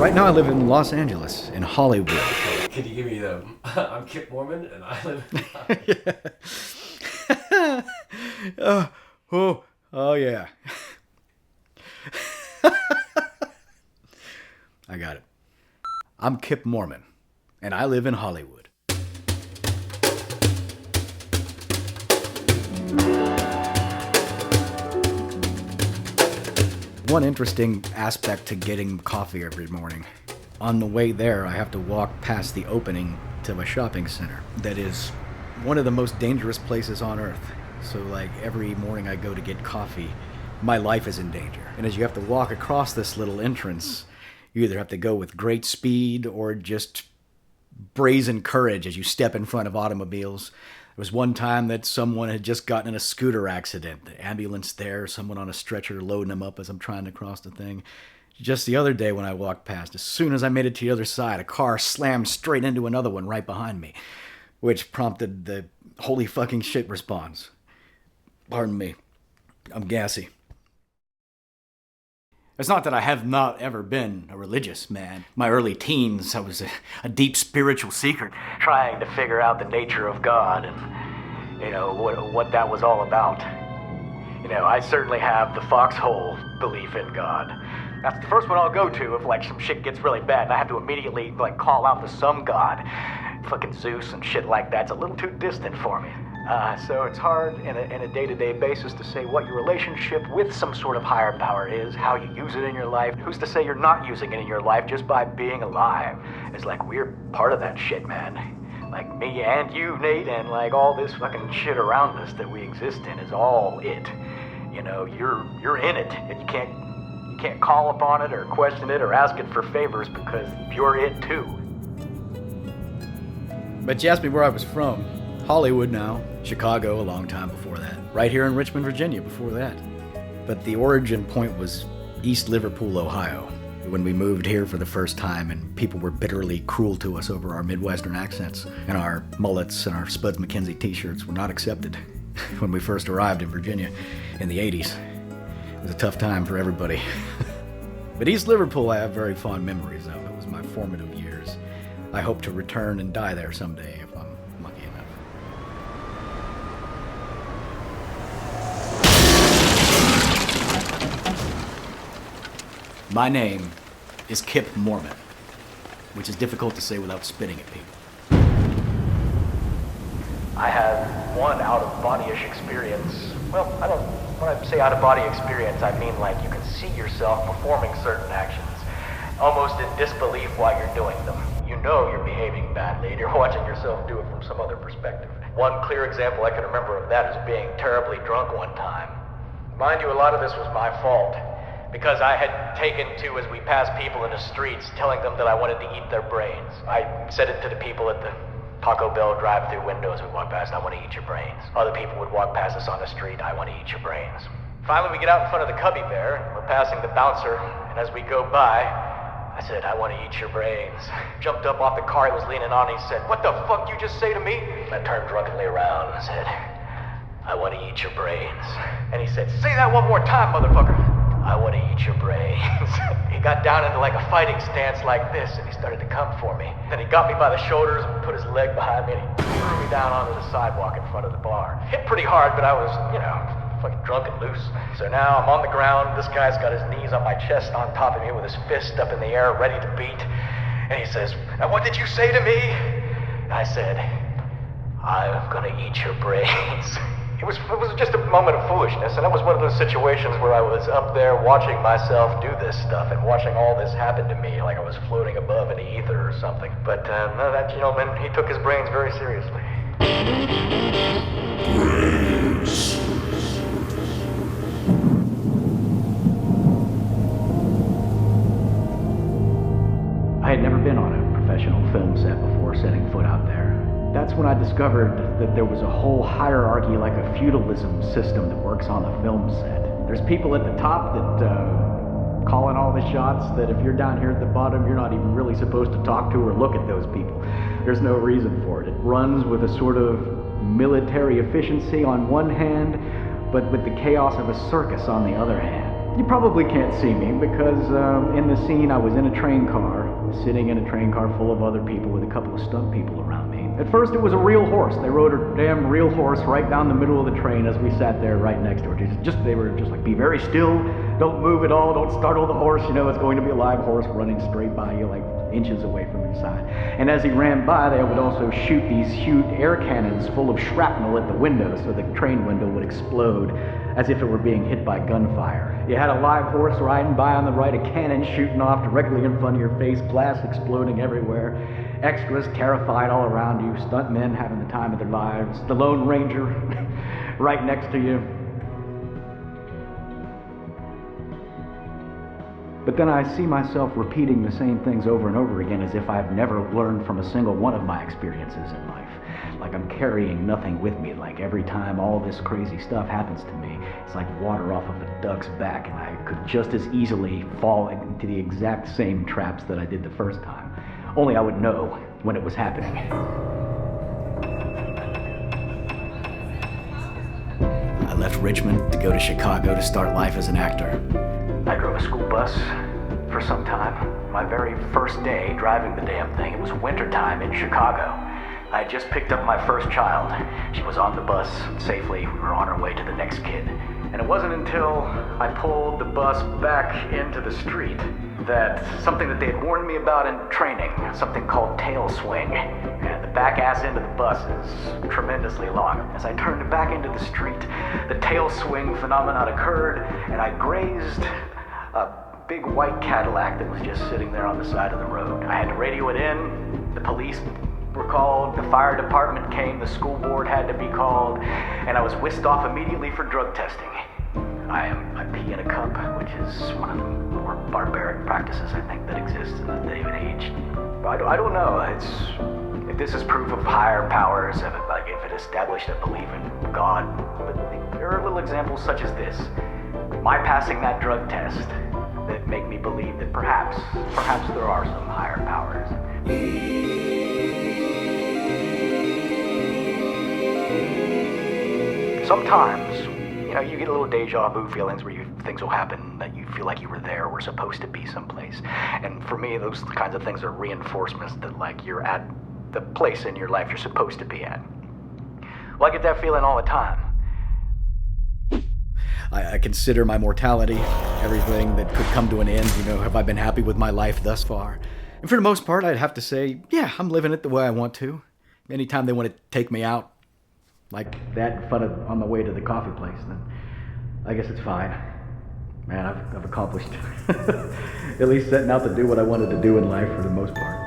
Right now I live in Los Angeles, in Hollywood. Can you give me the... I'm Kipp Moorman, and I live in... Oh yeah. I got it. I'm Kipp Moorman, and I live in Hollywood. One interesting aspect to getting coffee every morning. On the way there, I have to walk past the opening to a shopping center that is one of the most dangerous places on earth. So like every morning I go to get coffee, my life is in danger. And as you have to walk across this little entrance, you either have to go with great speed or just brazen courage as you step in front of automobiles. There was one time that someone had just gotten in a scooter accident. The ambulance there, someone on a stretcher loading them up as I'm trying to cross the thing. Just the other day when I walked past, as soon as I made it to the other side, a car slammed straight into another one right behind me, which prompted the holy fucking shit response. Pardon me. I'm gassy. It's not that I have not ever been a religious man. My early teens, I was a deep spiritual seeker, trying to figure out the nature of God and, what that was all about. I certainly have the foxhole belief in God. That's the first one I'll go to if, some shit gets really bad and I have to immediately, call out to some god. Fucking Zeus and shit like that's a little too distant for me. So it's hard in a day-to-day basis to say what your relationship with some sort of higher power is, how you use it in your life. Who's to say you're not using it in your life just by being alive? It's like we're part of that shit, man. Like me and you, Nate, and all this fucking shit around us that we exist in is all it. You're in it, and you can't call upon it or question it or ask it for favors because you're it too. But you asked me where I was from. Hollywood now, Chicago a long time before that, right here in Richmond, Virginia before that. But the origin point was East Liverpool, Ohio, when we moved here for the first time and people were bitterly cruel to us over our Midwestern accents, and our mullets and our Spuds MacKenzie t-shirts were not accepted when we first arrived in Virginia in the 80s. It was a tough time for everybody. But East Liverpool I have very fond memories of. It was my formative years. I hope to return and die there someday if I'm lucky enough. My name is Kipp Moorman, which is difficult to say without spitting at people. I had one out-of-body-ish experience. Well, when I say out-of-body experience, I mean you can see yourself performing certain actions, almost in disbelief while you're doing them. You know you're behaving badly, and you're watching yourself do it from some other perspective. One clear example I can remember of that is being terribly drunk one time. Mind you, a lot of this was my fault, because I had taken to, as we passed people in the streets, telling them that I wanted to eat their brains. I said it to the people at the Taco Bell drive-through windows we walked past, I want to eat your brains. Other people would walk past us on the street, I want to eat your brains. Finally, we get out in front of the Cubby Bear, and we're passing the bouncer, and as we go by, I said, I want to eat your brains. Jumped up off the car he was leaning on, and he said, what the fuck you just say to me? I turned drunkenly around and said, I want to eat your brains. And he said, say that one more time, motherfucker. I want to eat your brains. He got down into a fighting stance like this, and he started to come for me. Then he got me by the shoulders and put his leg behind me, and he threw me down onto the sidewalk in front of the bar. Hit pretty hard, but I was, fucking drunk and loose. So now I'm on the ground, this guy's got his knees on my chest on top of me with his fist up in the air, ready to beat. And he says, and what did you say to me? I said, I'm gonna eat your brains. It was just a moment of foolishness, and it was one of those situations where I was up there watching myself do this stuff and watching all this happen to me like I was floating above in the ether or something. But no, that gentleman, he took his brains very seriously. Brains. I had never been on a professional film set before setting foot out there. That's when I discovered that there was a whole hierarchy, like a feudalism system that works on the film set. There's people at the top that call in all the shots, that if you're down here at the bottom, you're not even really supposed to talk to or look at those people. There's no reason for it. It runs with a sort of military efficiency on one hand, but with the chaos of a circus on the other hand. You probably can't see me because in the scene I was in a train car, sitting in a train car full of other people with a couple of stunt people around me. At first it was a real horse. They rode a damn real horse right down the middle of the train as we sat there right next to it. They were just like, be very still, don't move at all, don't startle the horse, you know, it's going to be a live horse running straight by you like inches away from your side. And as he ran by, they would also shoot these huge air cannons full of shrapnel at the window so the train window would explode as if it were being hit by gunfire. You had a live horse riding by on the right, a cannon shooting off directly in front of your face, glass exploding everywhere, extras terrified all around you, stuntmen having the time of their lives, the Lone Ranger right next to you. But then I see myself repeating the same things over and over again as if I've never learned from a single one of my experiences in life. Like I'm carrying nothing with me, like every time all this crazy stuff happens to me, it's like water off of a duck's back, and I could just as easily fall into the exact same traps that I did the first time. Only I would know when it was happening. I left Richmond to go to Chicago to start life as an actor. I drove a school bus for some time. My very first day driving the damn thing, it was wintertime in Chicago. I had just picked up my first child. She was on the bus safely. We were on our way to the next kid. And it wasn't until I pulled the bus back into the street that something that they had warned me about in training, something called tail swing. And the back ass end of the bus is tremendously long. As I turned back into the street, the tail swing phenomenon occurred, and I grazed a big white Cadillac that was just sitting there on the side of the road. I had to radio it in. The police were called, the fire department came, the school board had to be called, and I was whisked off immediately for drug testing. I pee in a cup, which is one of the more barbaric practices I think that exists in this day and age. I don't know. If this is proof of higher powers, if it established a belief in God, but there are little examples such as this. My passing that drug test that make me believe that perhaps there are some higher powers. Sometimes, you get a little deja vu feelings where things will happen that you feel like you were there or supposed to be someplace. And for me, those kinds of things are reinforcements that like you're at the place in your life you're supposed to be at. Well, I get that feeling all the time. I consider my mortality, everything that could come to an end. Have I been happy with my life thus far? And for the most part, I'd have to say, yeah, I'm living it the way I want to. Anytime they want to take me out, like that in front of on the way to the coffee place, then I guess it's fine. Man, I've accomplished at least setting out to do what I wanted to do in life for the most part.